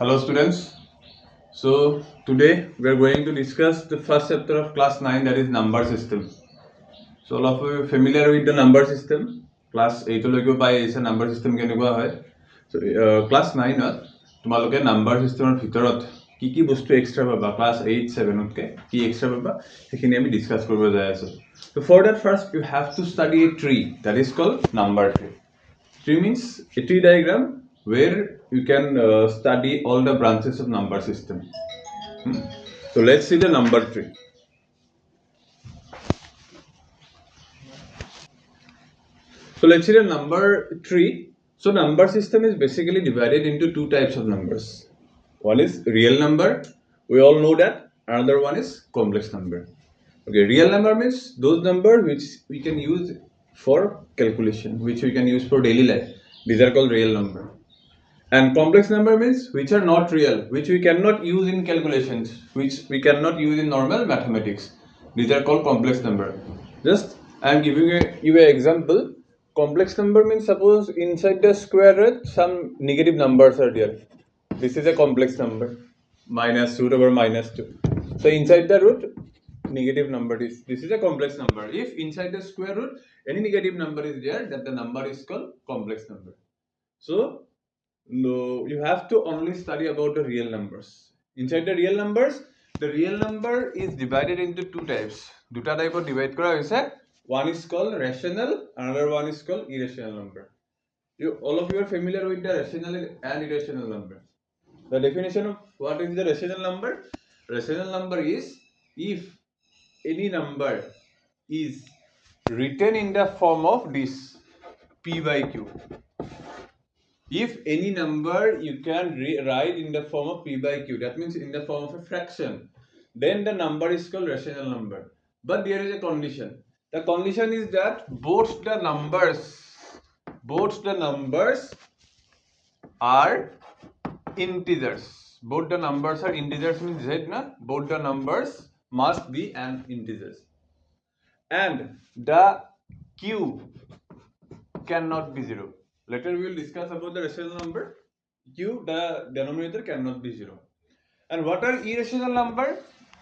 Hello students. So today we are going to discuss the first chapter of class 9, that is number system. So all of you familiar with the number system? Class 8 logo by is a number system kenekua hoy. So class 9 tomaloke number system bhitorat ki bostu extra paba class 8 7 ke ki extra paba hekhini ami discuss koribo jai asu. So for that first you have to study a tree that is called number tree. Tree means a tree diagram where you can study all the branches of number system. So let's see the number tree. So let's see the number tree. So number system is basically divided into two types of numbers. One is real number. We all know that. Another one is complex number. Okay, real number means those numbers which we can use for calculation, which we can use for daily life. These are called real number. And complex number means which are not real, which we cannot use in calculations, which we cannot use in normal mathematics. These are called complex number. Just I am giving you an example. Complex number means suppose inside the square root some negative numbers are there. This is a complex number. Minus root over minus 2. So inside the root negative number is, this is a complex number. If inside the square root any negative number is there, that the number is called complex number. So no, you have to only study about the real numbers. Inside the real number is divided into two types. Duta type of divide kora hoise. One is called rational, another one is called irrational number. All of you are familiar with the rational and irrational number. The definition of what is the rational number? Rational number is if any number is written in the form of this p by q. If any number you can write in the form of p by q, that means in the form of a fraction, then the number is called rational number. But there is a condition. The condition is that both the numbers are integers. Both the numbers are integers means z na. Both the numbers must be an integers. And the q cannot be 0. Later we will discuss about the rational number. Q, the denominator cannot be 0. And what are irrational number?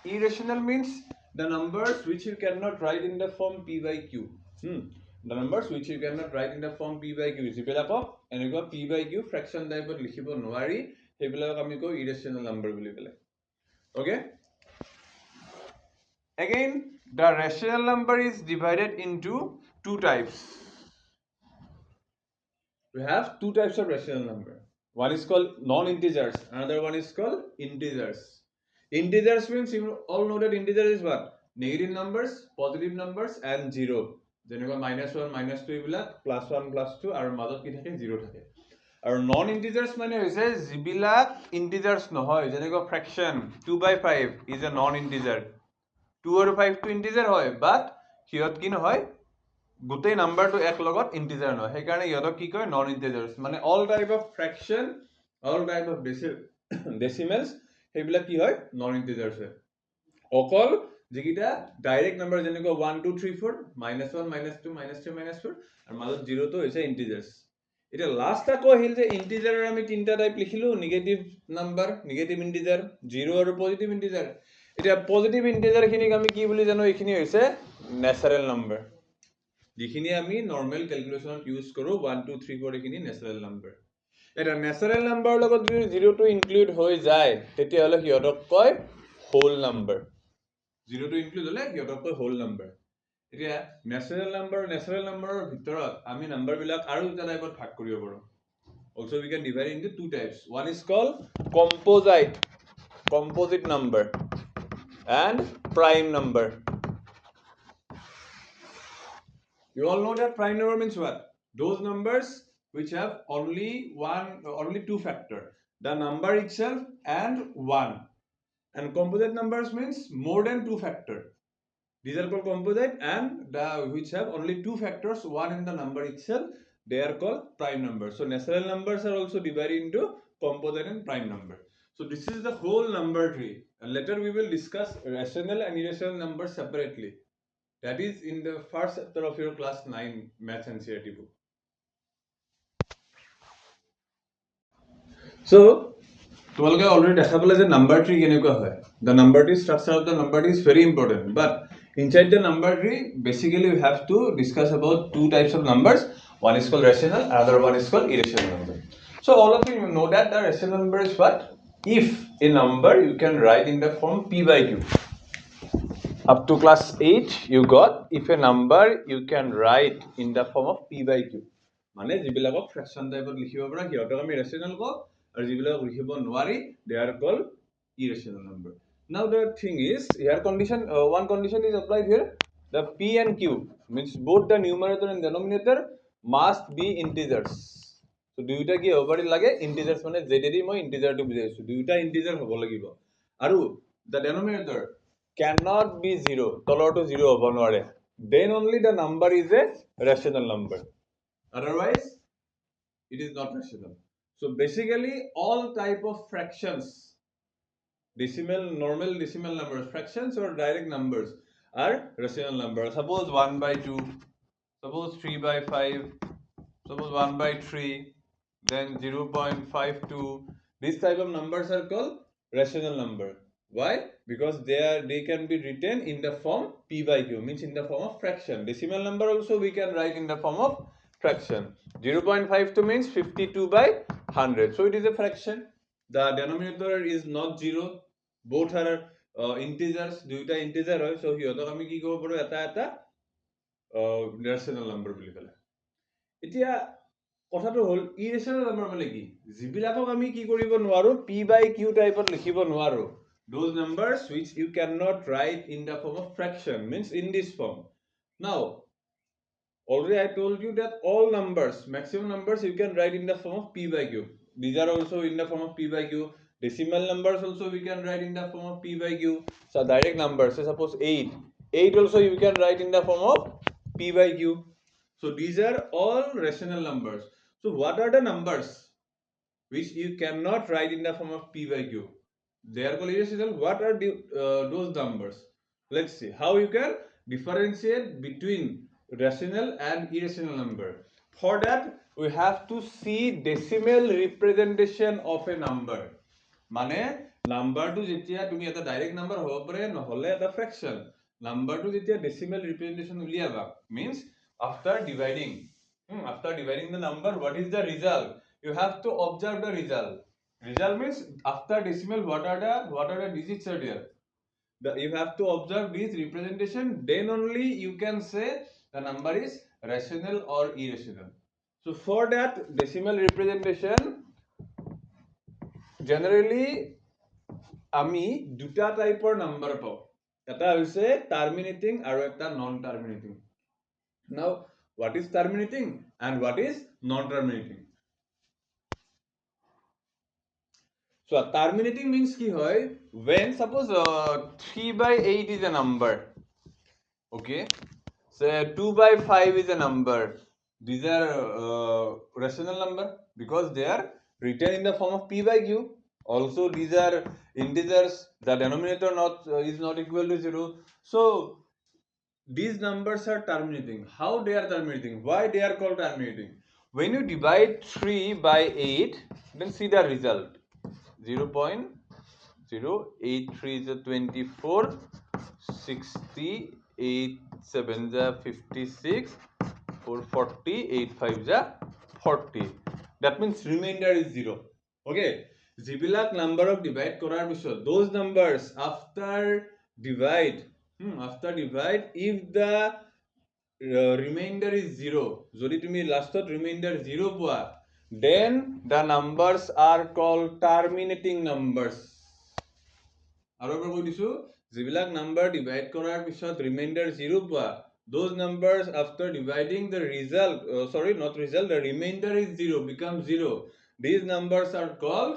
Irrational means the numbers which you cannot write in the form p by q. The numbers which you cannot write in the form p by q. Jibilako eneko p by q fraction type of likhibo nwari, hebilak ami ko irrational number boli bele. Okay? Again, the rational number is divided into two types. We have two types of rational number. One is called non-integers, another one is called integers. Integers means you all know that integer is what? Negative numbers, positive numbers, and 0. Jeneka -1, -2 bilak, +1, +2, and মাজত ki thake 0 thake. Our non-integers mane hoise jibilak integers nohoy, jeneka fraction 2 by 5 is a non-integer. 2 or 5 to integer hoy, but hiot ki nohoy গোটেই নাম্বাৰটো এক লগত integer নহয়, সেইকাৰণে ইহঁতক কি কয় নন ইন্টিজাৰ্স, মানে all type of fraction, all type of decimals সেইবিলাক কি হয় নন ইন্টিজাৰ্স হয়। অকল যিকিটা ডাইৰেক্ট নাম্বাৰ যেনেকৈ 1 2 3 4 -1 -2 -3 -4 আৰু মাজত 0 তো হৈছে ইন্টিজাৰ্স। এটা লাষ্ট আকৌ আহিল যে ইন্টিজাৰৰ আমি তিনটা টাইপ লিখিলো, নেগেটিভ নাম্বাৰ, নেগেটিভ ইন্টিজাৰ, 0 আৰু পজিটিভ ইন্টিজাৰ। এটা পজিটিভ ইন্টিজাৰ খিনিক আমি কি বুলি জানো, এইখিনি হৈছে ন্যাচাৰেল নাম্বাৰ। যিখিনি আমি নৰ্মেল ক্যালকুলেশনত ইউজ কৰো 1 2 3 4 এখিনি ন্যাচাৰেল নাম্বাৰ। এটা ন্যাচাৰেল নাম্বাৰ লগত যদি 0 টো ইনক্লুড হৈ যায় তেতিয়া হলে হিয়তক কয় হোল নাম্বাৰ। 0 টো ইনক্লুড হলে হিয়তক কয় হোল নাম্বাৰ। এতিয়া ন্যাচাৰেল নাম্বাৰৰ ভিতৰত আমি নাম্বাৰ বিলাক আৰু দুটা টাইপত ভাগ কৰিব পাৰো। Also we can divide into two types. One is called composite number and prime number. You all know that prime number means what? Those numbers which have only two factor, the number itself and 1. And composite numbers means more than two factor. These are called composite, and the which have only two factors, one in the number itself, they are called prime numbers. So natural numbers are also divided into composite and prime number. So this is the whole number tree, and later we will discuss rational and irrational numbers separately. That is in the first chapter of your class 9 maths and CRT book. So তোমালোকে already দেখা পালে যে number tree কেনেকুৱা হয়. The number tree structure of the number tree is very important. But inside the number tree, basically we have to discuss about two types of numbers. One is called rational, another one is called irrational number. So all of you know that the rational number is what? If a number you can write in the form p by q. Up to class 8 you got if a number you can write in the form of p by q. মানে যিবিলাকক ফ্ৰেকশন টাইপত লিখিব পৰা সিহঁতক আমি ৰেশনাল কওঁ আৰু যিবিলাকক লিখিব নোৱাৰি they are called irrational number. Now the thing is here condition one condition is applied here. The p and q means both the numerator and denominator must be integers. So দুইটা কি হ'ব পাৰি লাগে integers মানে যেদি মই integer টো বুজাইছো দুইটা integer হ'ব লাগিব আৰু the denominator cannot be zero তলৰটো zero হ'ব নোৱাৰে then only the number is a rational number. Otherwise, it is not rational. So basically, all type of fractions, decimal, normal decimal numbers, fractions or direct numbers are rational numbers. Suppose 1 by 2, suppose 3 by 5, suppose 1 by 3, then 0.52. These type of numbers are called rational number. Why? Because they can be written in the form p by q, means in the form of fraction. Decimal number also we can write in the form of fraction. 0.52 means 52 by 100. So it is a fraction. The denominator is not zero. Both are integers. দুইটা integer হয়. So হিহঁতক আমি কি ক'ব পাৰো এটা rational number বুলি ক'লে. এতিয়া কথাটো হল irrational number মানে কি যিবিলাকক আমি কি কৰিব নোৱাৰো p by q টাইপত লিখিব নোৱাৰো those numbers which you cannot write in the form of fraction means in this form. Now already I told you that all numbers maximum numbers you can write in the form of p by q. These are also in the form of p by q. Decimal numbers also we can write in the form of p by q. So direct numbers, say suppose 8 also you can write in the form of p by q. So these are all rational numbers. So what are the numbers which you cannot write in the form of p by q? They are called irrational. What are those numbers? Let's see how you can differentiate between rational and irrational number. For that we have to see decimal representation of a number. মানে নাম্বাৰটো যেতিয়া তুমি এটা direct number হ'ব পাৰে নহলে এটা ফ্ৰেকশন নাম্বাৰটো যেতিয়া decimal ৰিপ্ৰেজেন্টেশন উলিয়াবা means after dividing the number what is the result you have to observe the result means after decimal what are the digits are there you have to observe this representation then only you can say the number is rational or irrational. So for that decimal representation generally আমি দুটা টাইপৰ number পাওঁ এটা হৈছে terminating আৰু এটা নন terminating. Now what is terminating and what is non terminating? So terminating means ki hoy when suppose 3 by 8 is a number, okay, say 2 by 5 is a number. These are rational number because they are written in the form of p by q. Also these are integers, the denominator is not equal to 0. So these numbers are terminating. How they are terminating? Why they are called terminating? When you divide 3 by 8, then see the result. 0.083 is a 24, 68, 7 is a 56, 440, 85 is a 40. That means remainder is 0. Okay. Jibilak number of divide korar bisho. Those numbers after divide if the remainder is 0 jodi tumi lastot remainder 0 poa then the numbers are called terminating numbers. Aro ebar koi disu jibilak number divide korar bisot remainder 0 poa those numbers after dividing the result the remainder is 0 becomes 0, these numbers are called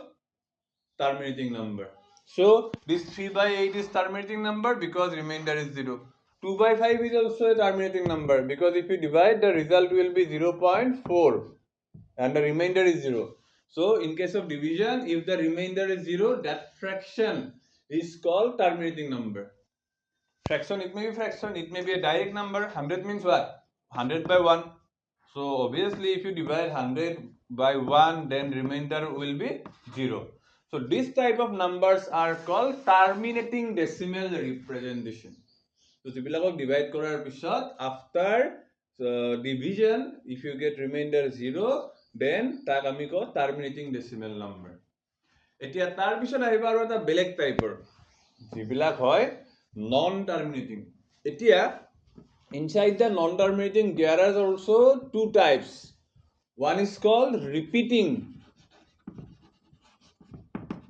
terminating number. So this 3 by 8 is terminating number because remainder is 0. 2 by 5 is also a terminating number because if you divide the result will be 0.4 and the remainder is 0. So in case of division if the remainder is 0 that fraction is called terminating number. Fraction, it may be fraction, it may be a direct number. 100 means what? 100 by 1. So obviously if you divide 100 by 1 then remainder will be 0. So this type of numbers are called terminating decimal representation. So যিবিলাকক divide কৰাৰ পিছত after division if you get remainder 0 then তাক আমি কওঁ terminating decimal number. এতিয়া তাৰ পিছত আহিব আৰু এটা বেলেগ টাইপৰ যিবিলাক হয় non terminating. এতিয়া inside the non terminating there are also two types. One is called repeating.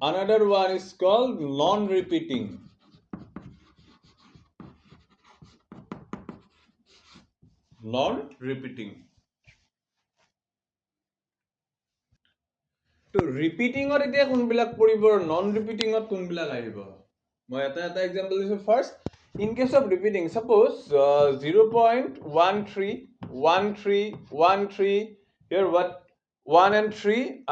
Another one is called non-repeating. Non-repeating. So repeating or এতিয়া কোনবিলাক পৰিব non-repeating ত কোনবিলাক আহিব মই এটা example দিছো first in case of repeating suppose 0.131313 here what 1 and 3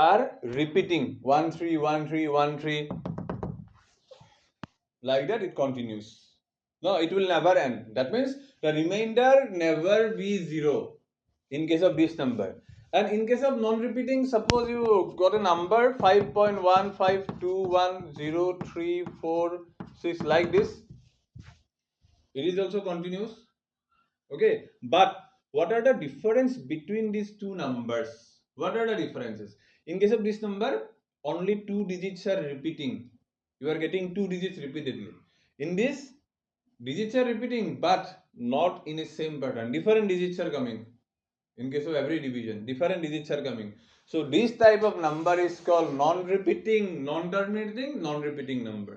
are repeating 131313 like that it continues. No, it will never end. That means the remainder never be 0 in case of this number. And in case of non-repeating, suppose you got a number 5.1521034 like this. It is also continuous. Okay, but what are the difference between these two numbers? What are the differences? In case of this number, only 2 digits are repeating. You are getting 2 digits repeatedly. In this, digits are repeating but not in a same pattern. Different digits are coming. In case of every division, different digits are coming. So this type of number is called non-repeating, non-terminating, non-repeating number.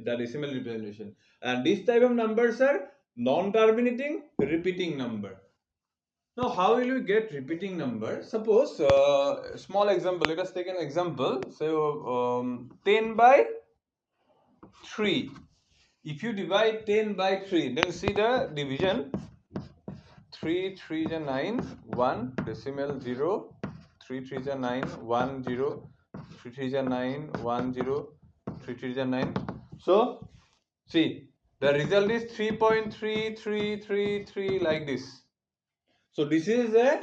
The decimal representation. And this type of numbers are non-terminating, repeating number. Now how will we get repeating number? Suppose small example, let us take an example. So 10 by 3. If you divide 10 by 3, then see the division. 3 3 is 9, 1 decimal 0, 3 3 is 9, 1 0, 3 3 is 9, 1 0, 3 3 is 9. So see the result is 3.3333 like this. So this is a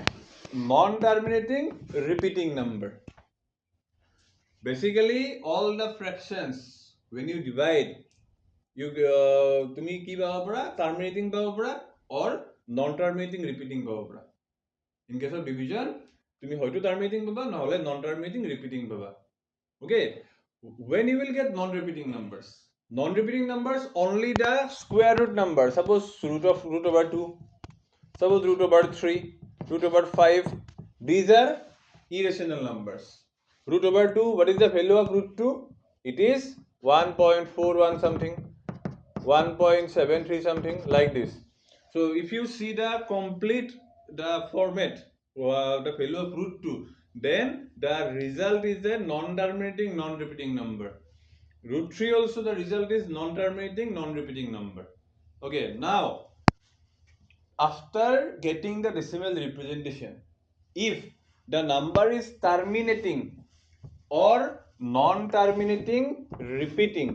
non-terminating repeating number. Basically all the fractions when you divide you তুমি কি পাব পৰা terminating পাব পৰা or non terminating repeating পাব পৰা in case of division তুমি হয়তো terminating পাবা নহলে non terminating repeating পাবা. Okay, when you will get non repeating numbers, non repeating numbers only the square root number. Suppose root over 2, suppose root over 3, root over 5, these are irrational numbers. Root over 2, what is the value of root 2? It is 1.41 something, 1.73 something like this. So if you see the complete the format the value of root 2, then the result is a non-terminating non-repeating number. Root 3 also the result is non-terminating non-repeating number. Okay, now after getting the decimal representation, if the number is terminating or non-terminating repeating,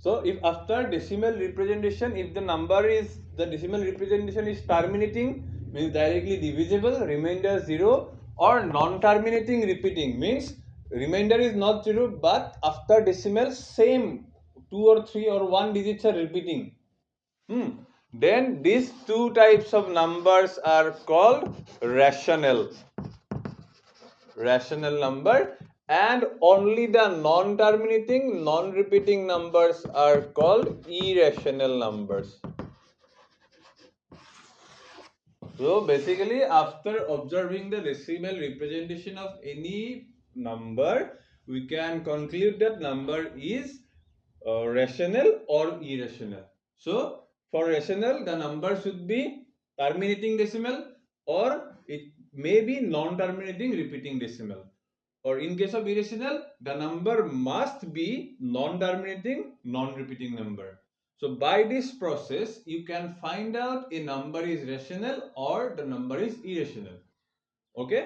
so if after decimal representation, if the number is the decimal representation is terminating means directly divisible, remainder 0, or non-terminating repeating means remainder is not 0 but after decimal same 2 or 3 or 1 digits are repeating. Then these two types of numbers are called rational number, and only the non-terminating non-repeating numbers are called irrational numbers. So basically after observing the decimal representation of any number we can conclude that number is rational or irrational. So for rational the number should be terminating decimal or it may be non-terminating repeating decimal, or in case of irrational the number must be non-terminating non-repeating number. So by this process you can find out a number is rational or the number is irrational. Okay.